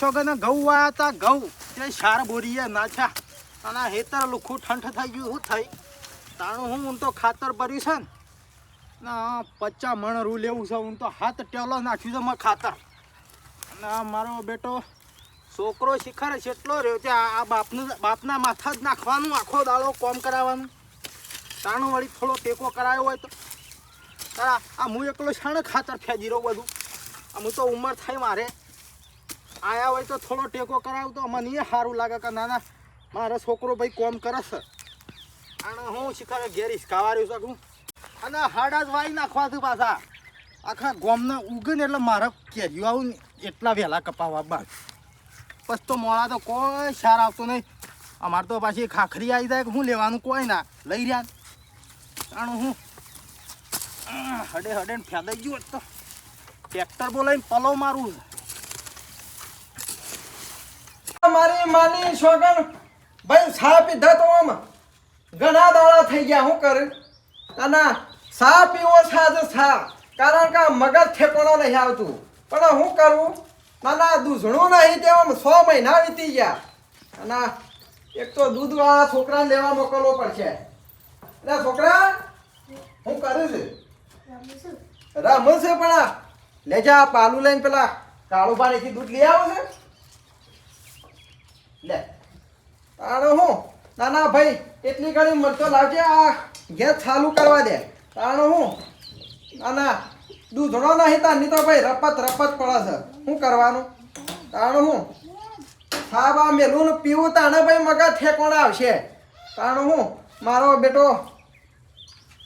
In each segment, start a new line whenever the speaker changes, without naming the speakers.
શોગને ઘઉં વાયા હતા ઘઉં તે શાર બોરીએ નાખ્યા અને હેતર લુખું ઠંઠ થઈ ગયું શું થઈ તાણું હું તો ખાતર ભર્યું છે ને ના 50 મણ રૂ લેવું છે હું તો હાથ ટેલો નાખ્યું છે મેં ખાતર અને મારો બેટો છોકરો શીખરે છે એટલો રહ્યો છે આ બાપના માથા જ નાખવાનું આખો દાડો કોમ કરાવવાનું તાણું વળી થોડો ટેકો કરાયો હોય તો તારા આ હું એકલો શાણે ખાતર ફેંજી રહ્યો બધું હું તો ઉંમર થઈ મારે આયા હોય તો થોડો ટેકો કરાવ તો મને એ સારું લાગે કે નાના મારો છોકરો ભાઈ કોમ કરે છે અને હું શીખરે ઘેર હિસકાવા રહ્યો શકું અને હાડા જ વાઈ નાખવાથી પાછા આખા ગોમના ઉગે ને એટલે મારે કેરીઓ આવું ને એટલા વહેલા કપાવવા બાદ પછી તો મોડા તો કોઈ સાર આવતો નહીં અમારે તો પાછી ખાખરી આવી જાય કે હું લેવાનું કોઈ ના લઈ રહ્યા તાણું હું હડે હડે ને ફેદાઈ ગયું તો ટ્રેક્ટર બોલાવીને પલો મારું
મારી માની છોકર ભાઈ સા પીધા તો આમ ઘણા દાડા થઈ ગયા હું કરું અને સા પીવો સાજ સા કારણ કે મગજ ઠેકોણો નહીં આવતું પણ હું કરું નાના દૂધણું નહીં તે આમ 6 મહિના વીતી ગયા અને એક તો દૂધવાળા છોકરાને લેવા મોકલવો પડશે એટલે છોકરા હું કરું છું રમું છે પણ લેજા પાલું લઈને પેલા કાળુબાણીથી દૂધ લઈ આવો છે લે તાણો હું નાના ભાઈ એટલી ઘણી મળતો લાવજે આ ગેસ ચાલુ કરવા દે તાણો હું નાના દૂધણો નહીં તાની તો ભાઈ રપત પડે છે શું કરવાનું તાણો હું ખાવા મેલું ને પીવું તાણે ભાઈ મગજ ઠેકોણ આવશે તાણો હું મારો બેટો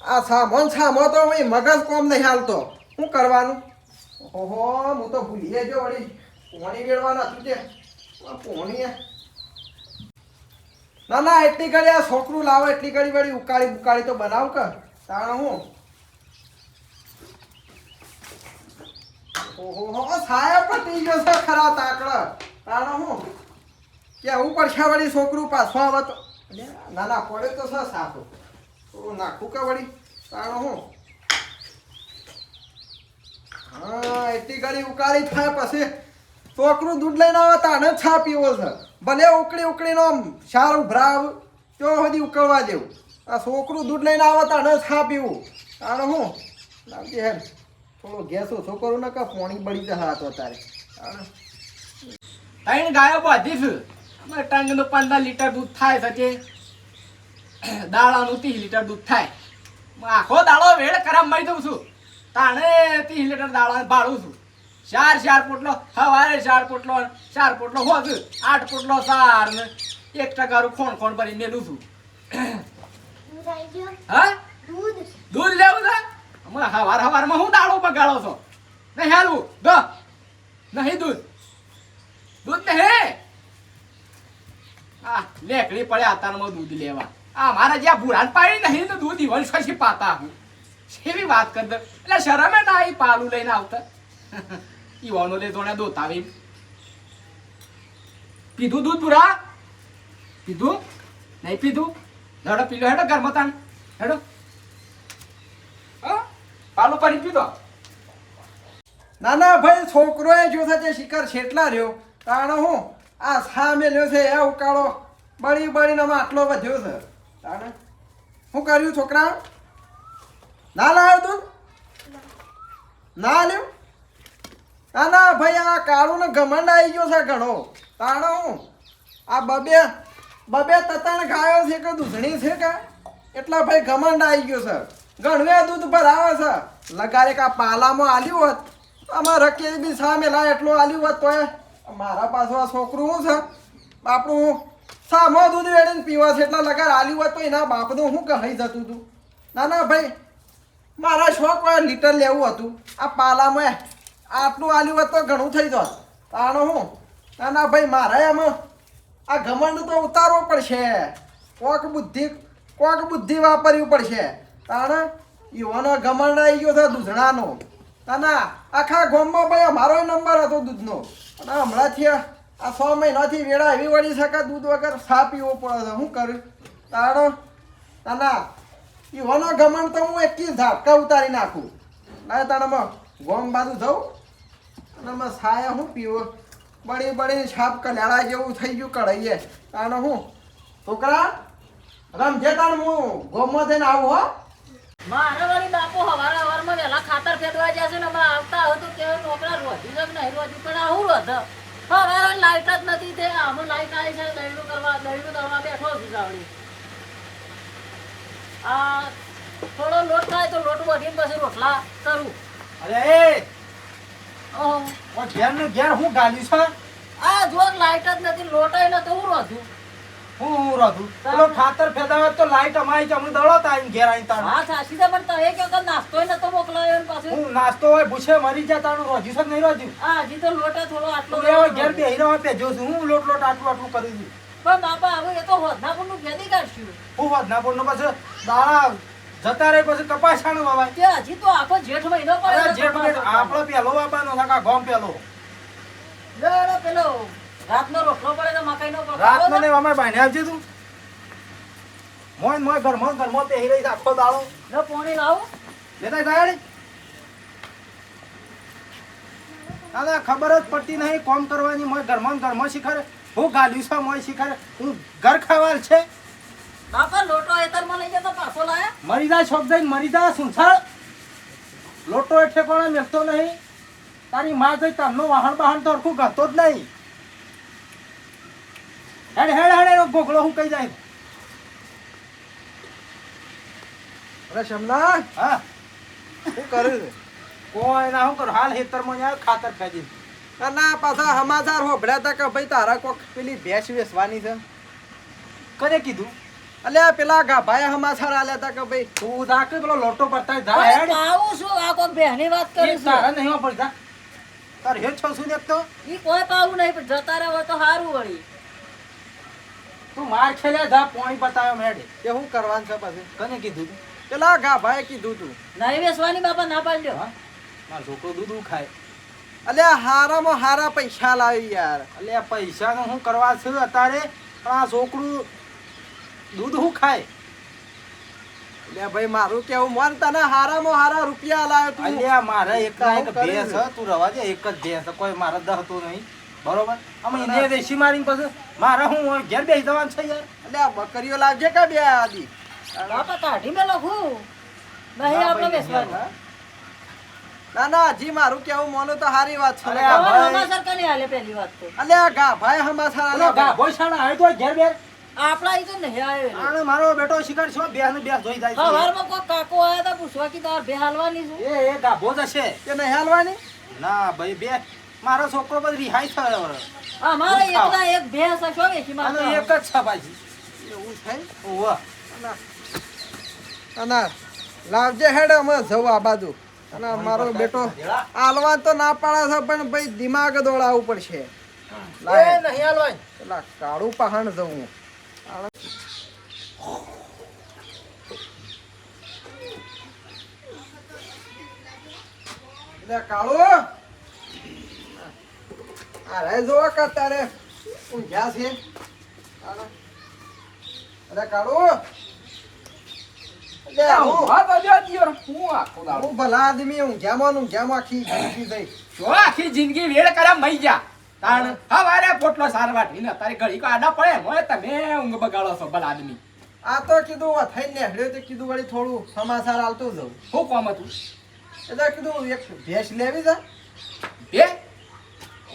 આ સામો તો ભાઈ મગજ કોમ નહીં હાલતો શું કરવાનું ઓહો હું તો ભૂલી ગયો વળી પોણી વેળવાના તું છે પોણી ના એટલી ઘડી આ છોકરું લાવો એટલી ઘડી વળી ઉકાળી તો બનાવ કે તાણ હું ઓહો સાયા પતી ગયો છે ખરા તાકડા તાણ હું કેવું પડશે વળી છોકરું પાછું આવે તો ના પડે તો છે સાચું તો નાખું કે વળી તાણ હું હા એટલી ઘડી ઉકાળી થાય પછી છોકરું દૂધ લઈને આવે તાને છા પીવો છે ભલે ઉકળીનો આમ સાર ઉભરાવ તો સુધી ઉકળવા જેવું આ છોકરું દૂધ લઈને આવે તાને છા પીવું તાણે હું લાવજે હેર થોડો ગેસ ઓછો કરું ને કે પાણી બળી જશે તો તારે
ત્રણ ગાયો બાંધી છે અમારે ટાંગનું 15 લીટર દૂધ થાય છે દાડાનું 30 લીટર દૂધ થાય આખો દાડો વેળ ખરાબ મારી દઉં છું તાણે 30 લીટર દાડા ભાડું છું ચાર પોટલો સવારે 4 પોટલો હોત 8 પોટલો સાર ને 1% ખોણ ભરી મેલું છું હા દૂધ લેવું છે હમણાં હવારમાં હું દાડો બગાડો છો નહીં હાલું દો નહીં દૂધ નહીં આ લેકડી પડ્યા તારમાં દૂધ લેવા આ મારા જ્યાં ભૂરાન પાડી નહીં તો દૂધ ઈવન પછી પાતા હું એવી વાત કર દો એટલે શરમે ના આવી પાલું લઈને આવતા ઈવાનો લે જોણે દોત આવી પીધું દૂધ પૂરા પીધું નહીં પીધું હેડો પીલો હેડો ઘરમાં તાણ હેડો પાલું પાણી પીધો
ના ભાઈ છોકરો એ જો છે શિખર છેટલા રહ્યો તાણે હું આ સામે લ્યો છે એ ઉકાળો બળીને આટલો વધ્યો છે તાણે શું કર્યું છોકરા ના લાવ્યો તું ના લ્યો ના ભાઈ આ કાળું ને ઘમંડ આવી ગયો છે ઘણો તાણો હું આ બબે તતાને ગાયો છે કે દૂધણી છે કે એટલા ભાઈ ઘમંડ આવી ગયો છે ઘણવે દૂધ ભરાવે છે લગાડે કા પાલામાં આલ્યું હોત અમારે રકે બી સામે લાય એટલું આલ્યું હોત તોય મારા પાછું આ છોકરું શું છે આપણું સામો દૂધ વેડીને પીવા છે એટલા લગાડ આલ્યું હોત તો એના બાપનું શું કહી જતું હતું ના ભાઈ મારા શોખ લીટર લેવું હતું આ પાલામાં આટલું આલ્યું હોત તો ઘણું થઈ જાત તાણો હું ના ભાઈ મારે એમાં આ ઘમંડ તો ઉતારવો પડશે કોક બુદ્ધિ વાપરવી પડશે તાણે ઈવાનો ઘમંડ આવી ગયો છે દૂધણાનો ના આખા ગામમાં ભાઈ અમારો નંબર હતો દૂધનો અને હમણાંથી આ 6 મહિનાથી વેળા એવી વળી શકે દૂધ વગર સા પીવો પડે છે શું કરું તાણો ના ઈવાનો ઘમંડ તો હું 21 ઝાપકા ઉતારી નાખું ના તાણમાં ગોમ બાજુ જવું અને સાયા હું પીવો બળી બળી છાપ કલ્યાણા જેવું થઈ ગયું કઢાઈએ તાણ હું છોકરા રમજે તાણ હું ગોમમાં થઈને આવું હો
મારા વાળી બાપુ હવારમાં વહેલા ખાતર ફેરવા જશે ને હમણાં આવતા હતું કે નોકરા રોધી છે કે નહીં રોધી પણ આવું રોધ હવે લાઈટ જ નથી તે આમાં લાઈટ આવી છે દહીણું કરવા બેઠો છું સાવડી આ થોડો લોટ થાય તો લોટ વધીને પછી રોટલા કરું
અરે એ
ઓહો
ઘેર ને ઘેર હું ગાલી છે
આ જો લાઈટ જ નથી લોટ ને તો હું રોધું
હું રહું પેલો ખાતર ફેદાવે તો લાઈટ અમારી છે અમે દળો તાઈને ઘેર આવીને તાણ
હા સાચી છે પણ તમે કે નાસ્તો નતો મોકલાયો ને પાછું
હું નાસ્તો હોય ભૂસે મરી જાય તાણું રોજ્યું છે કે નહીં રોજ્યું
હા હજી તો લોટ થોડો આટલો
તું એવો ઘેર બેહી રહ્યો પેજો છું હું લોટ આટલું કરું છું
પણ બાપા હવે એ તો હોદનાપુરનું ફેદી કાઢશું
હું વધનાપુર નો પછી દાણા જતા રહે પછી કપાસ છાણું વાવાય
તે હજી તો આખો જેઠ મહિનો પડે
અરે જેઠ આપણો પેલો વાપરનો લાગા ગોમ પેલો
લે પેલો રાતનો રોટલો પડે તો મકાઈનો પડે
રાતનો ને અમારે બાઈને આવજે તું મોય ઘરમાં પહેરી રહી છે આખો દાડો
લે પાણી લાવો
લેતા જાય દાદા ખબર જ પડતી નહીં કોમ કરવાની મોય ઘરમાં શીખરે હું ગાલ્યું છે મોય શીખરે હું ઘર ખાવાલ છે
બાપા લોટો એતરમાં લઈ જતો પાછો લાયા
મરી જાય છોક જઈને મરી જાય સુનસાળ લોટો એ ઠેકોણે મેળતો નહીં તારી માં જઈ તમનો વાહન તો હરખું ગતો જ નહીં હેડ એનો ગોગળો હું કઈ જાય
અરે શમલા
હા
શું કરે છે
કોઈ ના હું કરું હાલ હેતરમાં યાર ખાતર ફેદી
ના પાછા સમાચાર હોભળ્યા હતા કે ભાઈ તારા કોક પેલી ભેંસ વેચવાની છે
કને કીધું
અલ્યા પેલા ગાભાએ સમાચાર આલ્યા હતા કે ભાઈ
તું દાખલ પેલો લોટો પડતા જા
ઓય,
હેડ
પાવું છું આ કોઈ બહેની વાત
એ
કરી
તારા
છું
નહીં પડતા તાર હેડ છો શું દેખતો
ઈ કોઈ પાવું નહીં પણ જતા રહેવા તો સારું વળી
તું માર ખેલે જા પોણી બતાવ્યો મેડ
એ શું કરવાનું છે પછી
કને કીધું તું
પેલા ગાભાએ કીધું તું
નહીં વેચવાની બાપા ના પાડ્યો
હા મારો છોકરો દૂધ ખાય
અલ્યા હારામાં હારા પૈસા લાવી યાર
એટલે આ પૈસાનો હું કરવા છે અત્યારે પણ આ છોકરું દૂધ હું ખાય
એટલે ભાઈ મારું કેવું મન તને હારામાં હારા રૂપિયા લાવ્યો તું
અલ્યા મારે એક ના એક
કામ કરે
ભેંસ
છે.
છે, તું રવા દે એક જ ભેંસ છે, કોઈ મારે દહતો નહીં બરોબર આમ ઇન્ડિયા દેશી મારીને પછી મારે હું ઘેર બેસી જવાનું છે યાર
અલ્યા બકરીઓ લાવજે કે બે આદી
બાપા કાઢી મેં લખું નહીં આપણે વેચવાની
ના ના હજી મારું કેવું મોનું તો હારી વાત છે
અરે
અલ્યા
આ ભાઈ.
સમાચાર કને હાલે પહેલી વાત તો
ગાભાએ સમાચાર
પેલો
આલ્યા
ગાભો છાણ આવ્યો તો ઘેર બેર
આપણા ઈ તો નહીં આવ્યો
આને મારો બેટો શિકાર છો બેસ ને બેસ જોઈ જાય છે
સવારમાં કોઈ કાકો આયા હતા પૂછવા કે તાર બે હાલવાની છે
એ ગાભો જ હશે
કે નહીં હાલવાની
ના ભાઈ બે મારો છોકરો બધ રિહાઈ થયો
અમારે
દૂધ ખાવા.
એકલા એક ભેંસ છે, શું વેચી
આનો
મારતા
એક જ છે પાછી
એવું થાય
ઓવા
અને લાવજે હેડ અમે જવું આ બાજુ અને મારો બેટો આલવા તો ના પાડે છે પણ ભાઈ દિમાગ દોડાવવું પડશે લાય.
નહીં હાલવાય
પેલા કાળું પહાણ જવું એટલે કાળું અરે જો કે તારે ઊંઘ્યા છે અરે કાળું એટલે હું ભલા આદમી ઊંઘ્યામાં આખી જિંદગી થઈ
જો આખી જિંદગી વેડ કર્યા મઈ ગયા તાણ હવારે પોટલો સારવા ઢીને તારી ઘડી કો આડા પડે મોય તમે ઊંઘ બગાડો છો ભલા આદમી
આ તો કીધું થઈને નેહડ્યો તો કીધું વળી થોડું સમાચાર આલતું જવું
શું કોમ હતું
એટલે કીધું એક ભેંસ લેવી છે
બે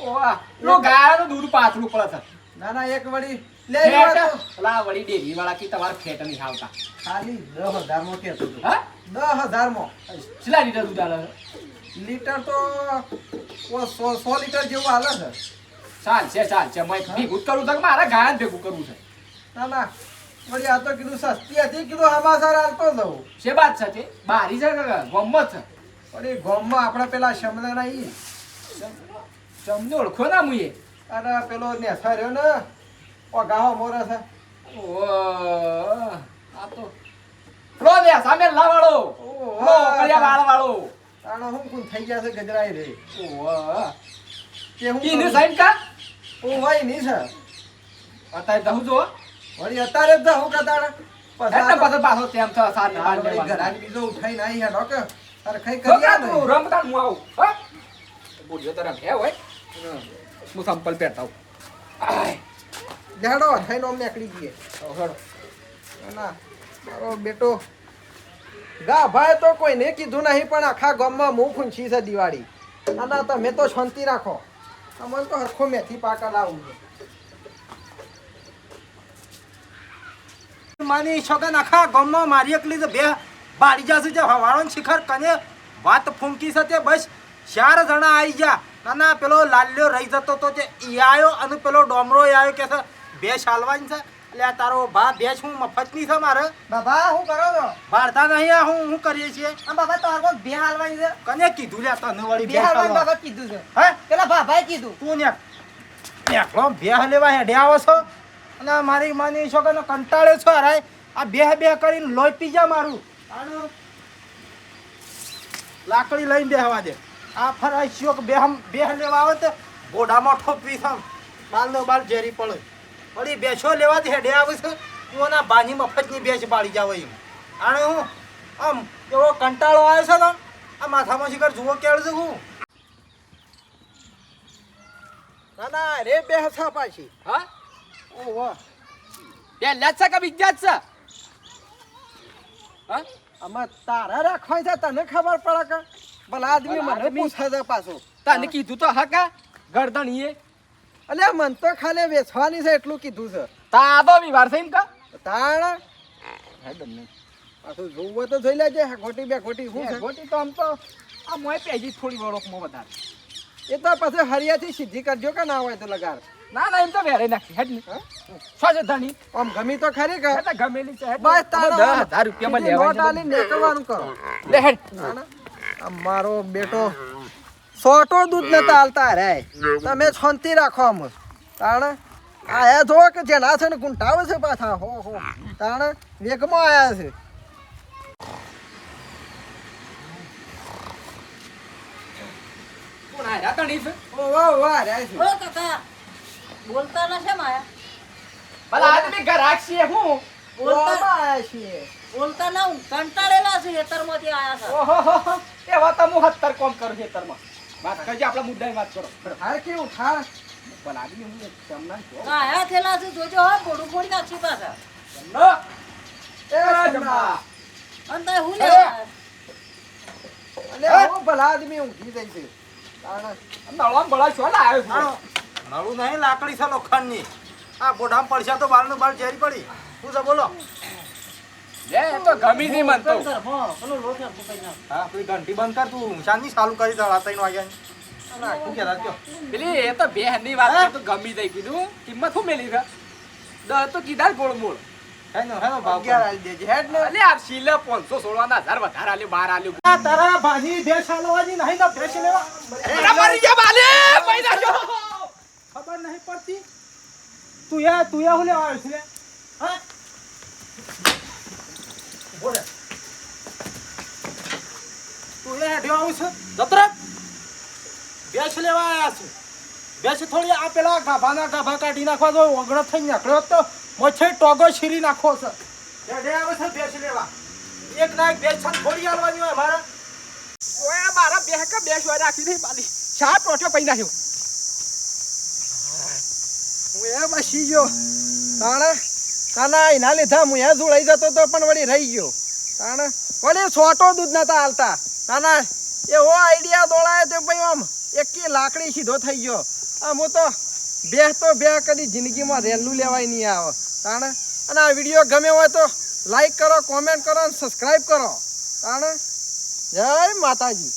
ઓવા લો ગાયનું દૂધ પાતળું પડે છે
ના ના એક વળી લેવી હોય તો
ફેટ લા વળી ડેરી વાળા કી તમાર ફેટ નહીં આવતા
ખાલી 10,000 માં કહેતો હતો
હા
10,000 માં
કેટલા લીટર દૂધ આલે
લીટર તો 100 લીટર જેવું હાલે છે
ચાલ છે મેં ભેગું જ કરું છે કે મારા ગાયન ભેગું કરવું છે
ના ના વળી આ તો કીધું સસ્તી હતી કીધું સમાચાર આલતો જવું
છે બાત છે તે બારી છે કે ગમત છે
વળી ગામમાં આપણે પેલા શમદાના ઈ
તમને ઓળખો ના મુએ
અને પેલો નેસા રહ્યો ને ઓગાહો મોરે છે
ઓ આ તો લો લે સામે લાવાળો
ઓહો.
લો કડિયા વાળો
તાણે હું કોણ થઈ ગયા છે ગજરાઈ રે
ઓ
કે હું
ઈને
કરું?
સાઈન કા
હું હોય નહીં છે
અત્યારે દહું જો
વળી અત્યારે જ હું કતાડે
એટલે પછી પાછો તેમ થયો સાર ને બાર
વળી
ને
ઘરાની બીજો ઉઠાઈને આવી હેડો કે તારે ખાઈ
તો
કરી
કા
આ
તું
નહીં.
રમતા હું આવું હા બોલ્યો તો રમે હોય હું સંપલ પહેરતા આવું.
લેડો થઈને આમ નીકળી જઈએ ના મારો બેટો ગા ભાઈ તો કોઈને કીધું નહીં પણ આખા ગામમાં હું ખુંચી છે દિવાળી ના તમે તો શાંતિ રાખો અમને તો હરખો મેથી પાકા લાવું
માની છોકન આખા ગામમાં મારી એકલી જ બે બાળી જશે જે હવાળો શિખર કને વાત ફૂંકી છે તે બસ 4 જણા આવી ગયા નાના પેલો લાલ્યો રહી જતો તો તે ઈ આયો અને પેલો ડોમરો આવ્યો કે છે બે શાલવાની છે એટલે આ તારો ભા બે શું મફતની છે મારે
બાબા હું કરો છો
ભારતા નહીં આ હું કરીએ છીએ
આ બાબા તો આગળ બે હાલવાની છે
કને કીધું લે તને વળી
બે હાલવાની બાબા કીધું છે
હે
પેલા બાબાએ કીધું
તું ને એકલો બે લેવા હેડે આવો છો અને મારી માની છોકરાનો કંટાળ્યો છો અરે આ બે કરીને લોહી પી જા મારું આનું લાકડી લઈને બેહવા દે આ ફરાઈશો કે બે લેવા આવે તો બોડામાં ઠોપવી છે બાલનો બાલ ઝેરી પડે વળી બેસો લેવાથી હેડે આવે છે તું એના બાની મફતની બેસ બાળી જાવ એમ આણે હું આમ એવો કંટાળો આવે છે ને આ માથામાં શિખર જુઓ કેળ છે હું
ના રે બે હસા પાછી
હા
ઓહો
પહેલા જ છે કે બીજા જ છે? હા
આમાં તારા રાખવા છે તને ખબર પડે કે ભલા આદમી મને પૂછે છે પાછો
તને કીધું તો હા કા ગરદન ઈએ
અલ્યા મન તો ખાલી વેચવાની છે એટલું કીધું છે
તાદો વિવાર છે એમ કા
તાણ
હેડમ નહીં
પાછું જોવું તો જોઈ લેજે ગોટી બે ગોટી શું છે
ગોટી તો આમ તો આ મોય પેજી થોડી વળોકમાં વધારે
એ તો પછી હરિયાથી સીધી કરજો કે ના હોય તો લગાર
ના ના એમ તો વેરે નાખી હેડ ને શું છે ધણી
આમ ગમી તો ખરી કે
એટલે ગમેલી છે હેડ
બસ તારો
10,000 રૂપિયામાં
સીધી નોટ
લેવાની
આલી નીકળવાનું કરો
લે હેડ
તાણ આ મારો બેટો સોટો દૂધ નતા હાલતા રે તમે શાંતિ રાખો આમ તાણ આયા જો કે જેના છે ને ગુંટાવે છે પાછા હો તાણ વેગમાં આયા છે
કોણ આયા ધણી છે
ઓ વાહ રે છે
ઓ કાકા બોલતા ના છે માયા
ભલા આદમી ઘરાક છે હું
બોલતા
આયા છીએ
બોલતા ના હું કંટાળેલા છે ખેતરમાંથી આયા છે
ઓહો એવા તો હું 70 કોમ કરું ખેતરમાં વાત કરજે આપણા મુદ્દાની વાત કરો
હાર કેવું ઠાર
ભલા આદમી હું ચમના જો
આયા થેલા છે જોજો હા બોડું ફોડી નાખી પાછા
ચમનો
એ
ચમના
અંતે હું લેવા
અલે ઓ ભલા આદમી ઊંઘી જાય છે તાણ
નળવામ ભલા છો ને આવ્યો છું
નળું નહીં લાકડી છે લોખંડની આ બોડામાં પડશે તો બાલનું બાલ ઝેરી પડી શું છે બોલો
લે એ તો ગમી નહીં મન તો
પેલો લોટ ફૂકાઈ નાખ
હા પેલી ઘંટી બંધ કર તું શાની ચાલુ કરી દડા 3 વાગ્યાની શું કહેતા કયો
પેલી એ તો બે હની વાત છે તો ગમી દઈ કીધું કિંમત શું મેલી છે 10 તો કીધા ગોળ મોળ
હેનો ભાવ
11 આલી દેજે હેડ ને
અલે આ શીલે 516 1000 વધારે આલ્યો 12 આલ્યો
આ તારા ભાજી બે સાલવાજી નહીં તો ભેંસ લેવા
મરી ગયા બાલે પૈસા જો
ખબર નહીં પડતી તું યા હું લેવા આવ્યો છે હા બોલે તું લે હેડ્યો આવું છે જતરા ભેંસ લેવા આવ્યા છે ભેંસ થોડી આ પેલા ગાભા કાઢી નાખવા જો ઓગણો થઈ નીકળ્યો તો મચ્છર ટોગો છીરી નાખો છે હેડે આવે છે ભેંસ લેવા એક ના એક ભેંસ થોડી આલવાની હોય મારા
ઓય મારા બે કે બે શોય રાખી નહીં બાલી શા ટોટ્યો પઈ નાખ્યો
હું એ બસી ગયો તાણ તાના એના લીધા હું એ જોડાઈ જતો તો પણ વળી રહી ગયો તાણ વળી સોટો દૂધ નતા હાલતા તાના એવો આઈડિયા દોડાયો તો ભાઈ આમ એકી લાકડી સીધો થઈ ગયો આમ હું તો બે કદી જિંદગીમાં રેલું લેવાય નહીં આવે તાણ અને આ વિડીયો ગમે હોય તો લાઈક કરો કોમેન્ટ કરો અને સબસ્ક્રાઈબ કરો તાણ જય માતાજી.